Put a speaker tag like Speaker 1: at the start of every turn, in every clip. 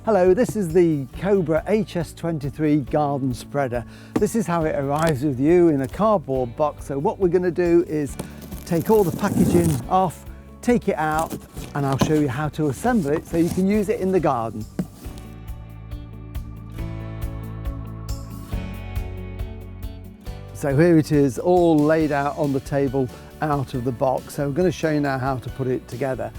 Speaker 1: Hello, this is the Cobra hs23 garden spreader. This is how it arrives with you in a cardboard box. So what we're going to do is take all the packaging off, take it out, and I'll show you how to assemble it so you can use it in the garden. So here it is, all laid out on the table out of the box. So I'm going to show you now how to put it together.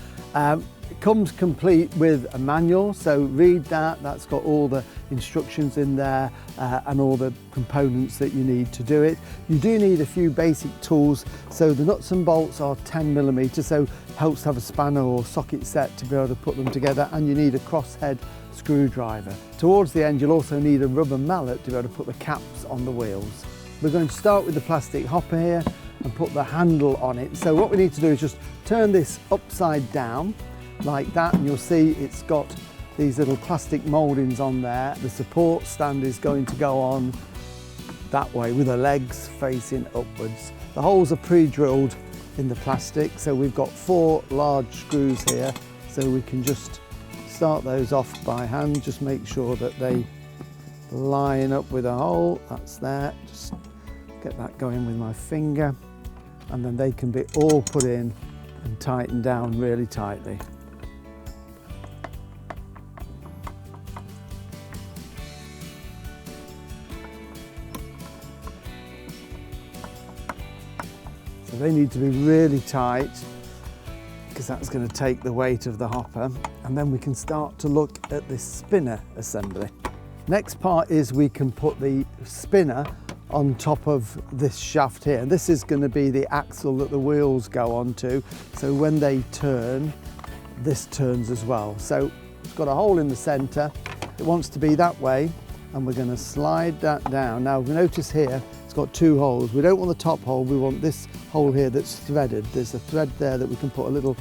Speaker 1: It comes complete with a manual, so read that. That's got all the instructions in there and all the components that you need to do it. You do need a few basic tools. So the nuts and bolts are 10mm, so helps to have a spanner or socket set to be able to put them together, and you need a crosshead screwdriver. Towards the end you'll also need a rubber mallet to be able to put the caps on the wheels. We're going to start with the plastic hopper here and put the handle on it. So what we need to do is just turn this upside down like that, and you'll see it's got these little plastic mouldings on there. The support stand is going to go on that way with the legs facing upwards. The holes are pre-drilled in the plastic, so we've got 4 large screws here, so we can just start those off by hand. Just make sure that they line up with a hole. That's there. Just get that going with my finger, and then they can be all put in and tightened down really tightly. So they need to be really tight because that's going to take the weight of the hopper, and then we can start to look at this spinner assembly. Next part is we can put the spinner on top of this shaft here. This is going to be the axle that the wheels go onto, so when they turn, this turns as well. So it's got a hole in the centre, it wants to be that way, and we're going to slide that down. Now notice here it's got 2 holes. We don't want the top hole, we want this hole here that's threaded. There's a thread there that we can put a little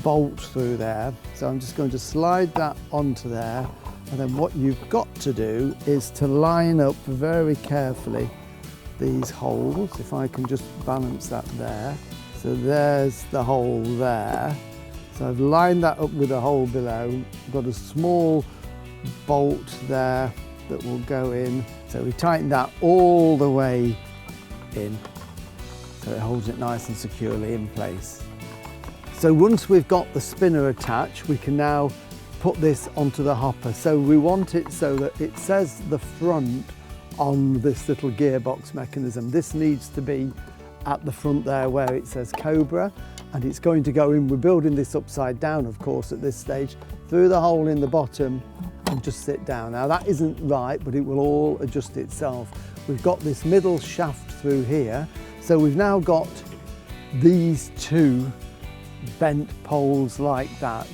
Speaker 1: bolt through there. So I'm just going to slide that onto there, and then what you've got to do is to line up very carefully these holes. If I can just balance that there. So there's the hole there. So I've lined that up with a hole below. I've got a small bolt there that will go in. So we tighten that all the way in, so it holds it nice and securely in place. So once we've got the spinner attached, we can now put this onto the hopper. So we want it so that it says the front on this little gearbox mechanism. This needs to be at the front there where it says Cobra, and it's going to go in. We're building this upside down, of course, at this stage, through the hole in the bottom and just sit down. Now that isn't right, but it will all adjust itself. We've got this middle shaft through here, so we've now got these 2 bent poles like that.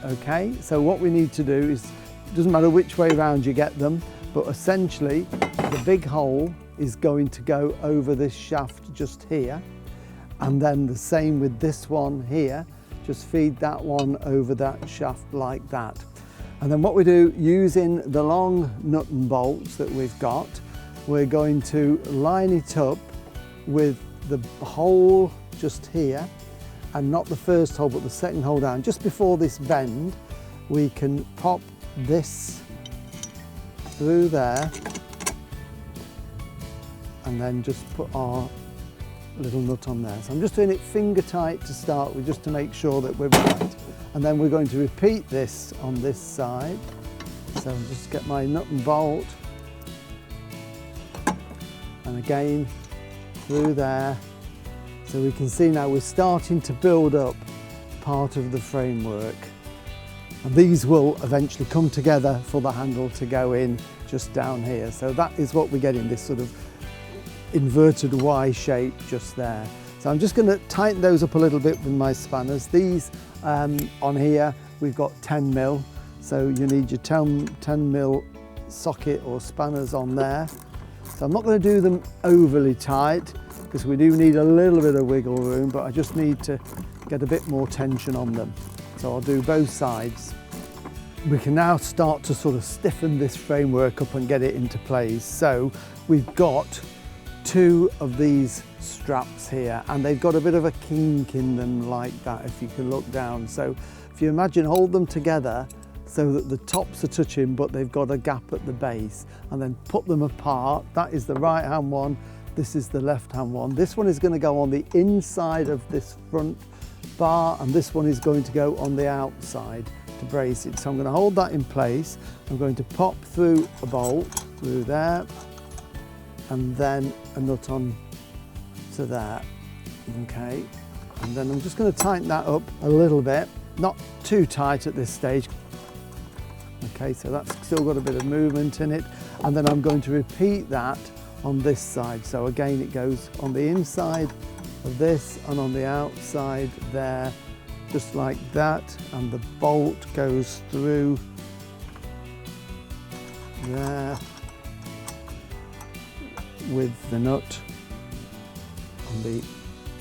Speaker 1: Okay, so what we need to do is, it doesn't matter which way around you get them, but essentially the big hole is going to go over this shaft just here, and then the same with this one here. Just feed that one over that shaft like that. And then what we do, using the long nut and bolts that we've got, we're going to line it up with the hole just here, and not the first hole but the second hole down. Just before this bend, we can pop this through there, and then just put our little nut on there. So I'm just doing it finger tight to start with, just to make sure that we're right. And then we're going to repeat this on this side. So I'll just get my nut and bolt, and again through there. So we can see now we're starting to build up part of the framework. And these will eventually come together for the handle to go in just down here. So that is what we get in this sort of inverted Y shape just there. So I'm just going to tighten those up a little bit with my spanners. These on here we've got 10mm, so you need your 10mm socket or spanners on there. So I'm not going to do them overly tight because we do need a little bit of wiggle room, but I just need to get a bit more tension on them. So I'll do both sides. We can now start to sort of stiffen this framework up and get it into place. So we've got 2 of these straps here, and they've got a bit of a kink in them like that, if you can look down. So if you imagine, hold them together so that the tops are touching but they've got a gap at the base, and then put them apart. That is the right hand one, this is the left hand one. This one is going to go on the inside of this front bar, and this one is going to go on the outside to brace it. So I'm going to hold that in place. I'm going to pop through a bolt through there, and then a nut on to there. Okay, and then I'm just going to tighten that up a little bit, not too tight at this stage. Okay, so that's still got a bit of movement in it, and then I'm going to repeat that on this side. So again, it goes on the inside of this and on the outside there, just like that, and the bolt goes through there with the nut on the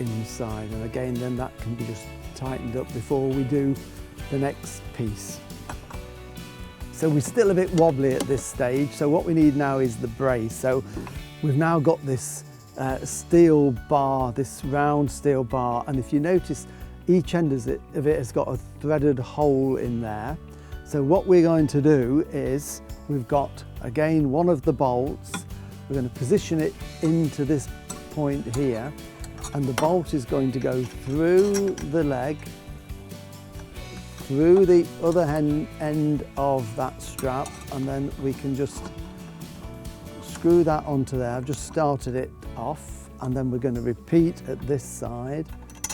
Speaker 1: inside, and again then that can be just tightened up before we do the next piece. So we're still a bit wobbly at this stage, so what we need now is the brace. So we've now got this steel bar, this round steel bar, and if you notice, each end of it has got a threaded hole in there. So what we're going to do is, we've got again one of the bolts, we're going to position it into this point here, and the bolt is going to go through the leg, through the other end of that strap, and then we can just screw that onto there. I've just started it off, and then we're going to repeat at this side.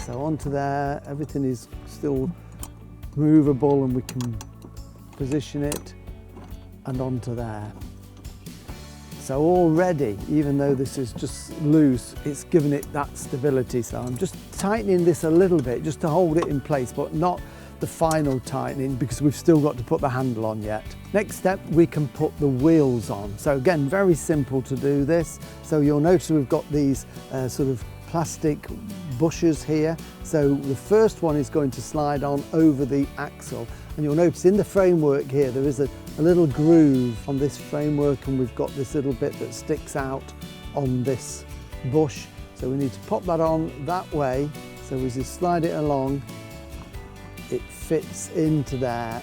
Speaker 1: So onto there, everything is still movable and we can position it, and onto there. So already, even though this is just loose, it's given it that stability. So I'm just tightening this a little bit just to hold it in place, but not the final tightening because we've still got to put the handle on yet. Next step, we can put the wheels on. So again, very simple to do this. So you'll notice we've got these sort of plastic bushes here. So the first one is going to slide on over the axle, and you'll notice in the framework here there is a little groove on this framework, and we've got this little bit that sticks out on this bush. So we need to pop that on that way. So as you slide it along, it fits into there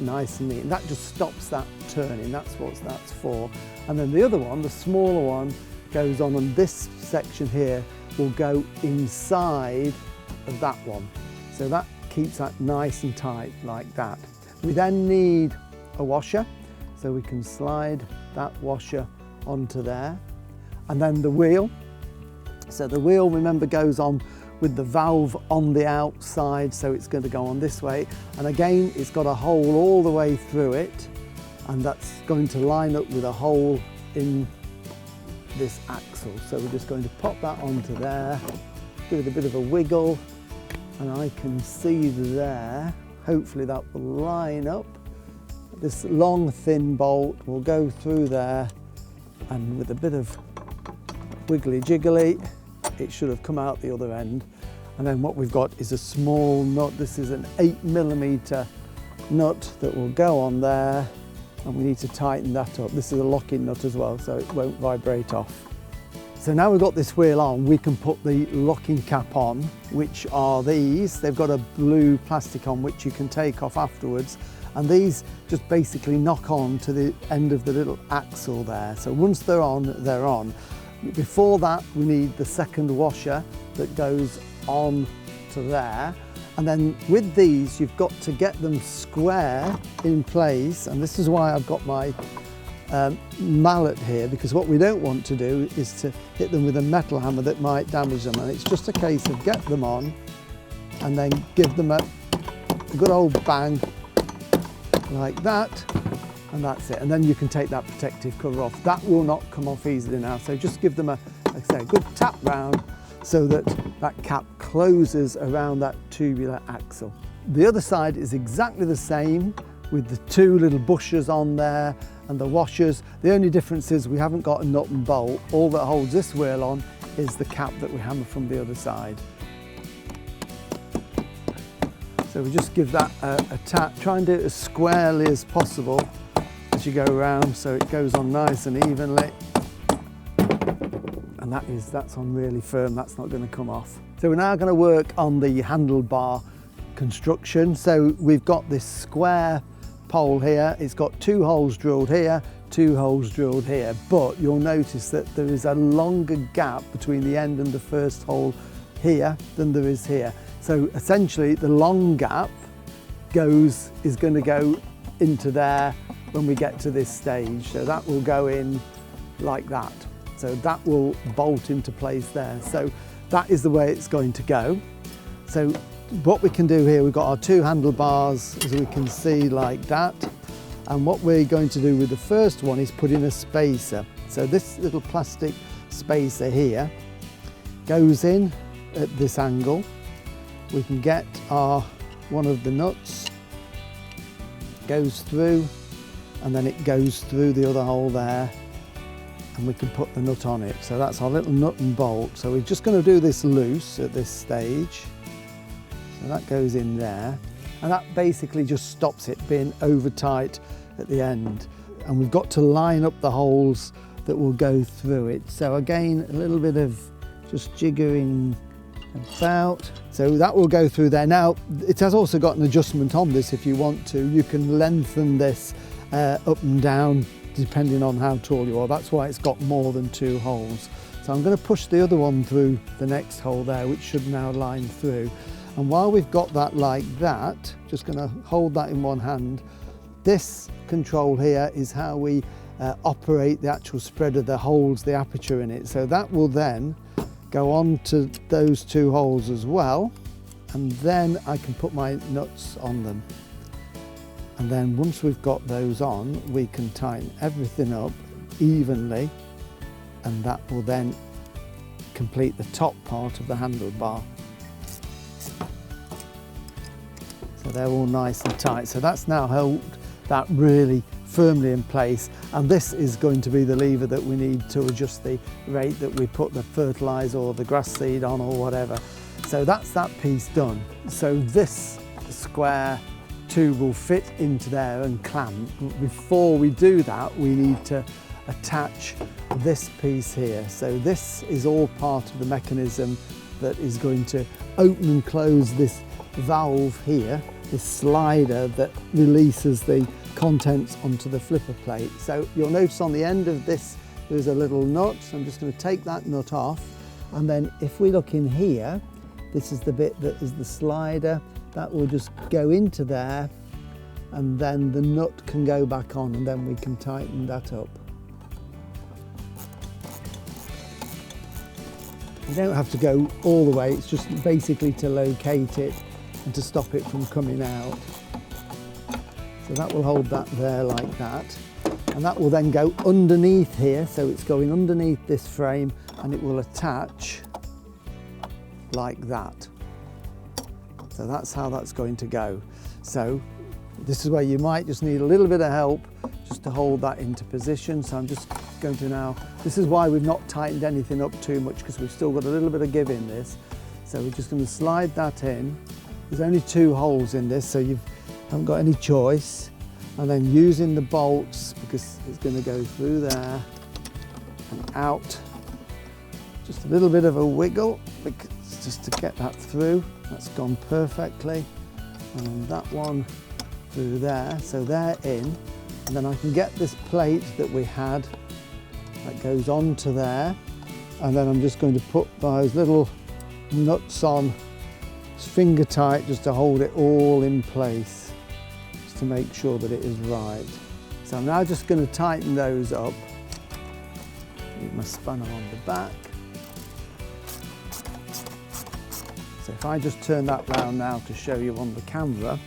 Speaker 1: nice and neat, and that just stops that turning. That's what that's for. And then the other one, the smaller one, goes on, and this section here will go inside of that one. So that keeps that nice and tight like that. We then need a washer, so we can slide that washer onto there. And then the wheel. So the wheel, remember, goes on with the valve on the outside, so it's going to go on this way, and again it's got a hole all the way through it, and that's going to line up with a hole in this axle. So we're just going to pop that onto there, give it a bit of a wiggle, and I can see there, hopefully that will line up. This long thin bolt will go through there, and with a bit of wiggly jiggly it should have come out the other end. And then what we've got is a small nut. This is an 8mm nut that will go on there, and we need to tighten that up. This is a locking nut as well, so it won't vibrate off. So now we've got this wheel on, we can put the locking cap on, which are these. They've got a blue plastic on which you can take off afterwards, and these just basically knock on to the end of the little axle there. So once they're on, they're on. Before that, we need the second washer that goes on to there. And then with these, you've got to get them square in place. And this is why I've got my mallet here, because what we don't want to do is to hit them with a metal hammer that might damage them. And it's just a case of get them on and then give them a good old bang like that. And that's it, and then you can take that protective cover off. That will not come off easily now, so just give them like I say, a good tap round so that that cap closes around that tubular axle. The other side is exactly the same with the two little bushes on there and the washers. The only difference is we haven't got a nut and bolt. All that holds this wheel on is the cap that we hammer from the other side. So we just give that a tap, try and do it as squarely as possible as you go around, so it goes on nice and evenly. And that's on really firm, that's not going to come off. So we're now going to work on the handlebar construction. So we've got this square pole here, it's got 2 holes drilled here, 2 holes drilled here, but you'll notice that there is a longer gap between the end and the first hole here than there is here. So essentially the long gap is going to go into there when we get to this stage. So that will go in like that. So that will bolt into place there. So that is the way it's going to go. So what we can do here, we've got our 2 handlebars, as we can see, like that. And what we're going to do with the first one is put in a spacer. So this little plastic spacer here goes in at this angle. We can get one of the nuts, goes through, and then it goes through the other hole there, and we can put the nut on it. So that's our little nut and bolt. So we're just going to do this loose at this stage. So that goes in there, and that basically just stops it being over tight at the end. And we've got to line up the holes that will go through it. So again, a little bit of just jiggering about. So that will go through there. Now, it has also got an adjustment on this if you want to. You can lengthen this up and down depending on how tall you are. That's why it's got more than 2 holes. So I'm going to push the other one through the next hole there, which should now line through. And while we've got that like that, just going to hold that in one hand. This control here is how we operate the actual spread of the holes, the aperture in it. So that will then go on to those 2 holes as well, and then I can put my nuts on them. And then once we've got those on, we can tighten everything up evenly, and that will then complete the top part of the handlebar. So they're all nice and tight. So that's now held that really firmly in place, and this is going to be the lever that we need to adjust the rate that we put the fertiliser or the grass seed on or whatever. So that's that piece done. So this square tube will fit into there and clamp. Before we do that, we need to attach this piece here. So this is all part of the mechanism that is going to open and close this valve here, this slider that releases the contents onto the flipper plate. So you'll notice on the end of this there's a little nut. So I'm just going to take that nut off, and then if we look in here, this is the bit that is the slider that will just go into there, and then the nut can go back on, and then we can tighten that up. You don't have to go all the way, it's just basically to locate it and to stop it from coming out. So that will hold that there like that, and that will then go underneath here. So it's going underneath this frame, and it will attach like that. So that's how that's going to go. So this is where you might just need a little bit of help just to hold that into position. So I'm just going to now, this is why we've not tightened anything up too much, because we've still got a little bit of give in this. So we're just going to slide that in. There's only 2 holes in this, so you haven't got any choice. And then using the bolts, because it's going to go through there and out. Just a little bit of a wiggle, just to get that through. That's gone perfectly. And that one through there, so they're in. And then I can get this plate that we had that goes onto there, and then I'm just going to put those little nuts on finger tight, just to hold it all in place, just to make sure that it is right. So I'm now just going to tighten those up. Leave my spanner on the back. So if I just turn that round now to show you on the camera,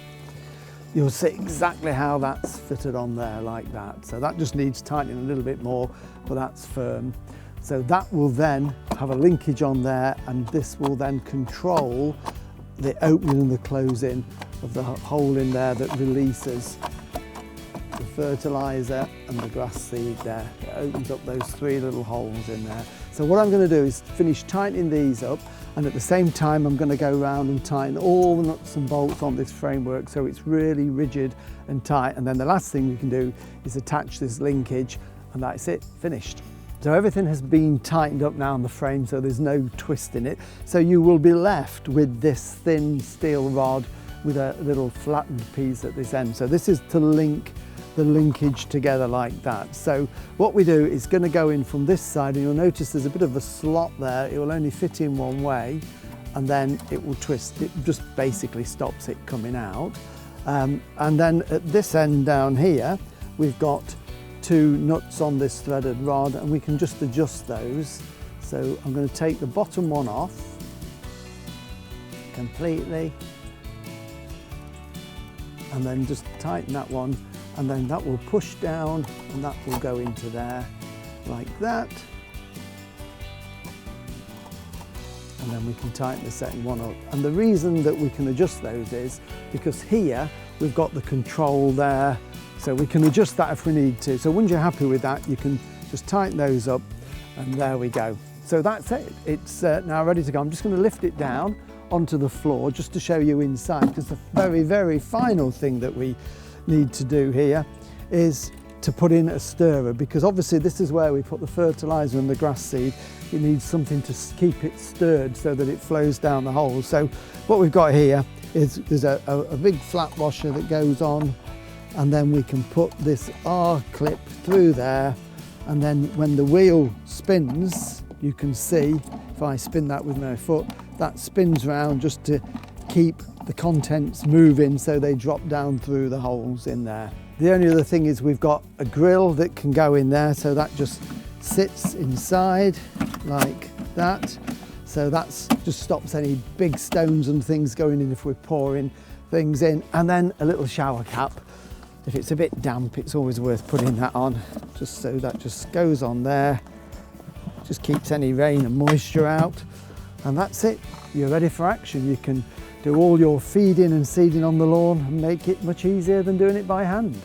Speaker 1: you'll see exactly how that's fitted on there like that. So that just needs tightening a little bit more, but that's firm. So that will then have a linkage on there, and this will then control the opening and the closing of the hole in there that releases the fertiliser and the grass seed there. It opens up those 3 little holes in there. So what I'm going to do is finish tightening these up, and at the same time I'm going to go around and tighten all the nuts and bolts on this framework so it's really rigid and tight. And then the last thing we can do is attach this linkage, and that's it, finished. So everything has been tightened up now on the frame, so there's no twist in it. So you will be left with this thin steel rod with a little flattened piece at this end. So this is to link the linkage together like that. So what we do is going to go in from this side, and you'll notice there's a bit of a slot there. It will only fit in one way, and then it will twist. It just basically stops it coming out. And then at this end down here, we've got 2 nuts on this threaded rod, and we can just adjust those. So I'm going to take the bottom one off completely, and then just tighten that one, and then that will push down and that will go into there like that. And then we can tighten the second one up. And the reason that we can adjust those is because here we've got the control there, so we can adjust that if we need to. So once you're happy with that, you can just tighten those up, and there we go. So that's it. It's now ready to go. I'm just going to lift it down onto the floor just to show you inside, because the very, very final thing that we need to do here is to put in a stirrer, because obviously this is where we put the fertiliser and the grass seed. It needs something to keep it stirred so that it flows down the hole. So what we've got here is there's a big flat washer that goes on, and then we can put this R clip through there, and then when the wheel spins, you can see, if I spin that with my foot, that spins round just to keep the contents moving so they drop down through the holes in there. The only other thing is we've got a grill that can go in there, so that just sits inside like that. So that just stops any big stones and things going in if we're pouring things in. And then a little shower cap. If it's a bit damp, it's always worth putting that on, just so that just goes on there. Just keeps any rain and moisture out. And that's it. You're ready for action. You can do all your feeding and seeding on the lawn and make it much easier than doing it by hand.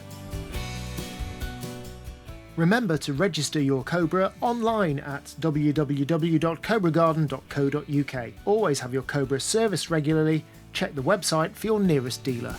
Speaker 2: Remember to register your Cobra online at www.cobragarden.co.uk. Always have your Cobra serviced regularly. Check the website for your nearest dealer.